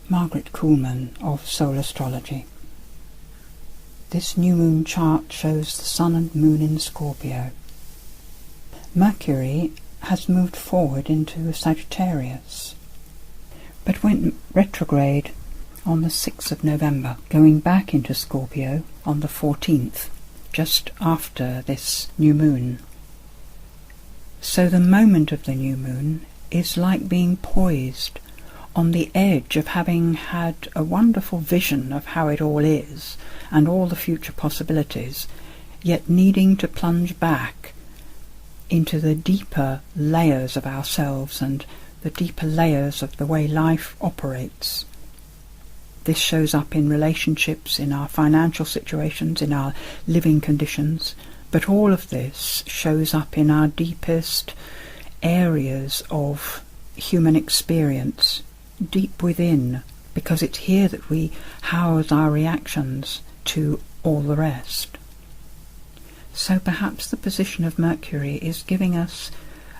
Margaret Kuhlman of Soul Astrology. This new moon chart shows the Sun and Moon in Scorpio. Mercury has moved forward into Sagittarius, but went retrograde on the 6th of November, going back into Scorpio on the 14th, just after this new moon. So the moment of the new moon is like being poised on the edge of having had a wonderful vision of how it all is and all the future possibilities, yet needing to plunge back into the deeper layers of ourselves and the deeper layers of the way life operates. This shows up in relationships, in our financial situations, in our living conditions, but all of this shows up in our deepest areas of human experience, deep within, because it's here that we house our reactions to all the rest. So perhaps the position of Mercury is giving us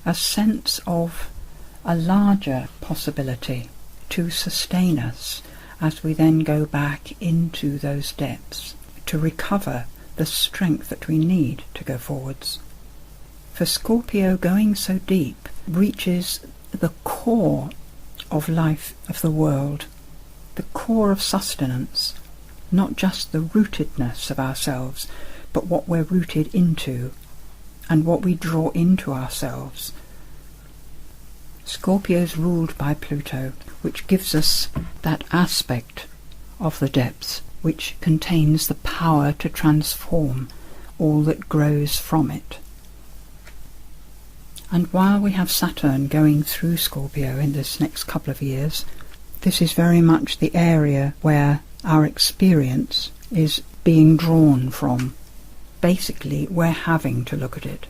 a sense of a larger possibility to sustain us as we then go back into those depths, to recover the strength that we need to go forwards. For Scorpio, going so deep reaches the core of life, of the world, the core of sustenance, not just the rootedness of ourselves, but what we're rooted into and what we draw into ourselves. Scorpio is ruled by Pluto, which gives us that aspect of the depths which contains the power to transform all that grows from it. And while we have Saturn going through Scorpio in this next couple of years, this is very much the area where our experience is being drawn from. Basically, we're having to look at it.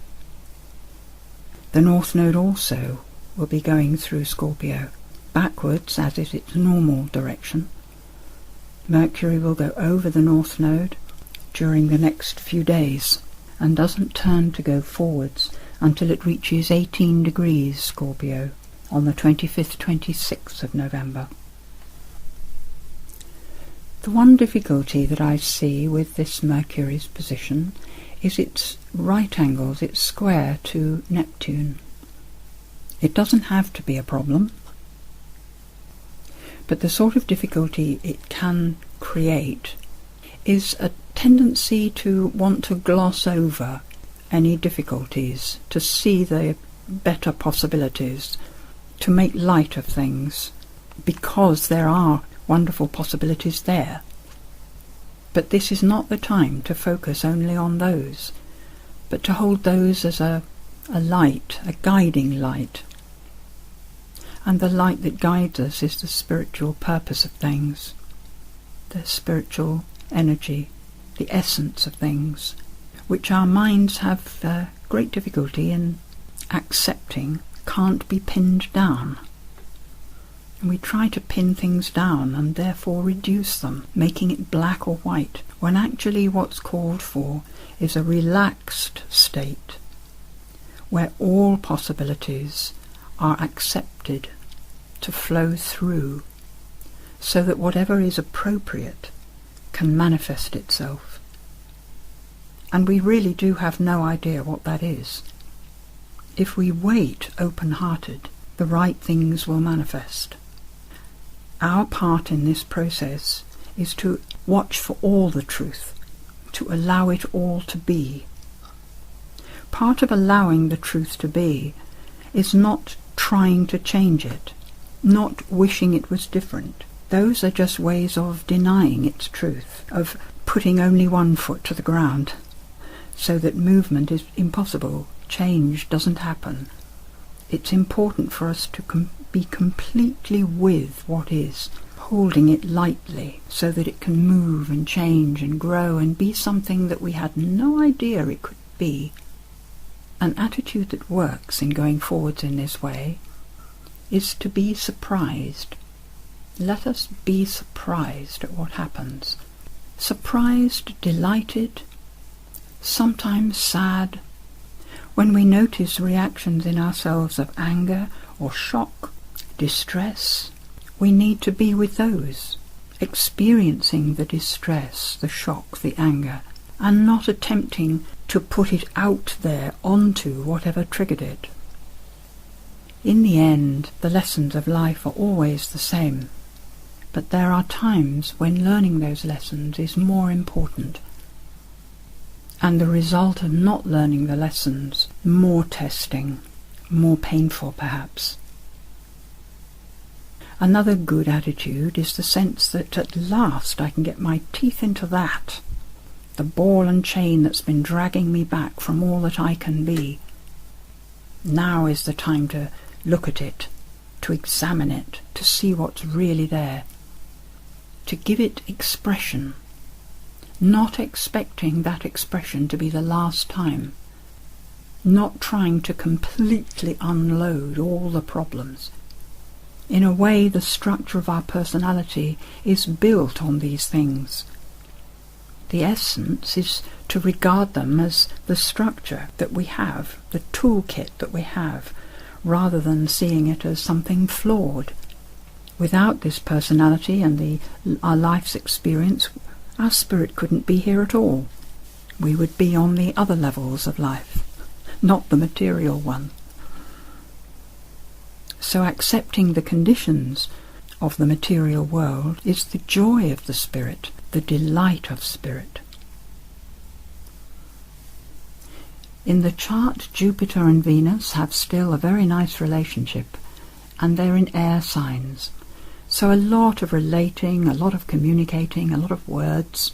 The North Node also will be going through Scorpio, backwards as is its normal direction. Mercury will go over the North Node during the next few days and doesn't turn to go forwards until it reaches 18 degrees Scorpio on the 25th, 26th of November. The one difficulty that I see with this Mercury's position is its right angles, its square to Neptune. It doesn't have to be a problem, but the sort of difficulty it can create is a tendency to want to gloss over any difficulties, to see the better possibilities, to make light of things, because there are wonderful possibilities there. But this is not the time to focus only on those, but to hold those as a light, a guiding light. And the light that guides us is the spiritual purpose of things, the spiritual energy, the essence of things, which our minds have great difficulty in accepting, can't be pinned down. And we try to pin things down and therefore reduce them, making it black or white, when actually what's called for is a relaxed state, where all possibilities are accepted to flow through, so that whatever is appropriate can manifest itself. And we really do have no idea what that is. If we wait open-hearted, the right things will manifest. Our part in this process is to watch for all the truth, to allow it all to be. Part of allowing the truth to be is not trying to change it, not wishing it was different. Those are just ways of denying its truth, of putting only one foot to the ground, so that movement is impossible, change doesn't happen. It's important for us to be completely with what is, holding it lightly so that it can move and change and grow and be something that we had no idea it could be. An attitude that works in going forwards in this way is to be surprised. Let us be surprised at what happens. Surprised, delighted, sometimes sad, when we notice reactions in ourselves of anger or shock, distress, we need to be with those, experiencing the distress, the shock, the anger, and not attempting to put it out there onto whatever triggered it. In the end, the lessons of life are always the same, but there are times when learning those lessons is more important, and the result of not learning the lessons more testing, more painful perhaps. Another good attitude is the sense that at last I can get my teeth into that, the ball and chain that's been dragging me back from all that I can be. Now is the time to look at it, to examine it, to see what's really there, to give it expression, not expecting that expression to be the last time, not trying to completely unload all the problems. In a way, the structure of our personality is built on these things. The essence is to regard them as the structure that we have, the toolkit that we have, rather than seeing it as something flawed. Without this personality and our life's experience, our spirit couldn't be here at all. We would be on the other levels of life, not the material one. So accepting the conditions of the material world is the joy of the spirit, the delight of spirit. In the chart, Jupiter and Venus have still a very nice relationship, and they're in air signs. So a lot of relating, a lot of communicating, a lot of words.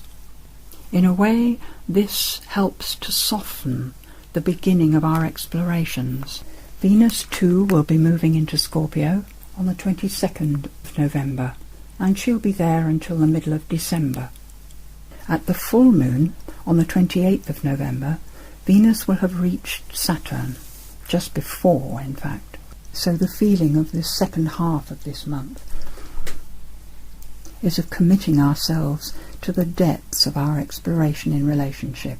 In a way, this helps to soften the beginning of our explorations. Venus too will be moving into Scorpio on the 22nd of November, and she'll be there until the middle of December. At the full moon on the 28th of November, Venus will have reached Saturn, just before, in fact. So the feeling of this second half of this month is of committing ourselves to the depths of our exploration in relationship.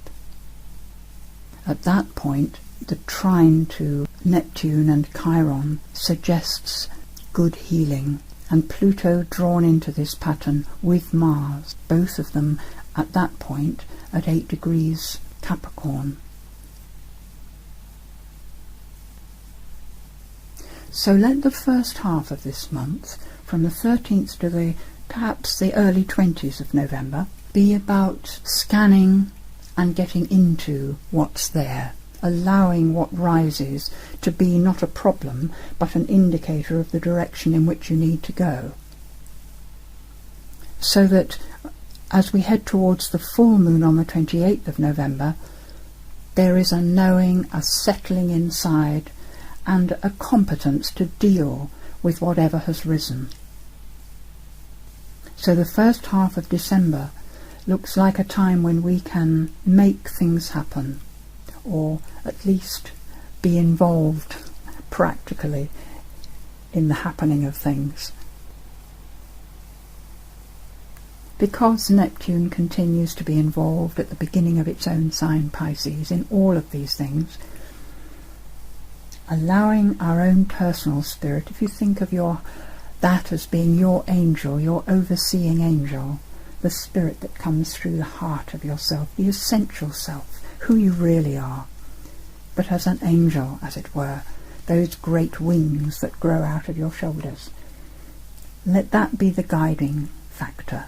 At that point, the trine to Neptune and Chiron suggests good healing, and Pluto drawn into this pattern with Mars, both of them at that point at 8 degrees Capricorn. So let the first half of this month, from the 13th to perhaps the early 20s of November, be about scanning and getting into what's there, allowing what rises to be not a problem but an indicator of the direction in which you need to go. So that as we head towards the full moon on the 28th of November, there is a knowing, a settling inside, and a competence to deal with whatever has risen. So the first half of December looks like a time when we can make things happen, or at least be involved practically in the happening of things. Because Neptune continues to be involved at the beginning of its own sign, Pisces, in all of these things, allowing our own personal spirit, if you think of that as being your angel, your overseeing angel, the spirit that comes through the heart of yourself, the essential self, who you really are, but as an angel, as it were, those great wings that grow out of your shoulders. Let that be the guiding factor.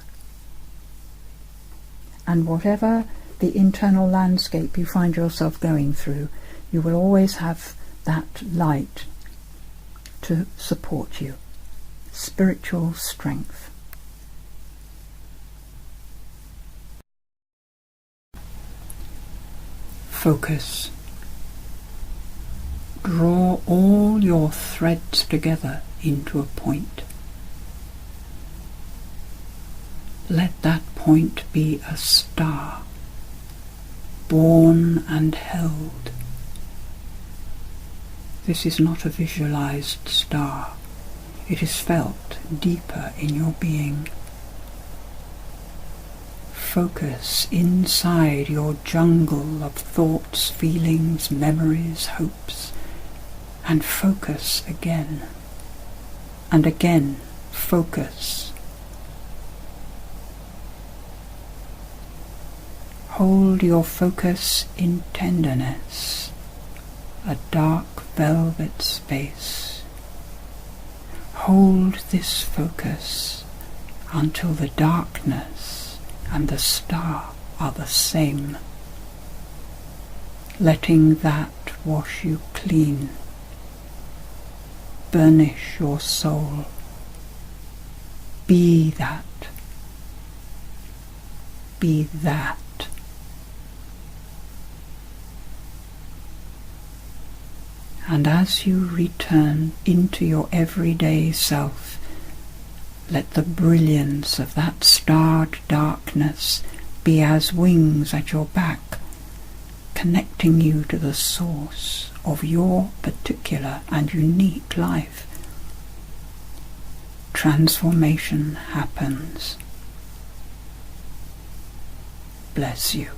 And whatever the internal landscape you find yourself going through, you will always have that light to support you. Spiritual strength. Focus. Draw all your threads together into a point. Let that point be a star, born and held. This is not a visualized star. It is felt deeper in your being. Focus inside your jungle of thoughts, feelings, memories, hopes, and focus again and again focus. Hold your focus in tenderness, a dark velvet space. Hold this focus until the darkness and the star are the same, letting that wash you clean, burnish your soul. Be that. Be that. And as you return into your everyday self, let the brilliance of that starred darkness be as wings at your back, connecting you to the source of your particular and unique life. Transformation happens. Bless you.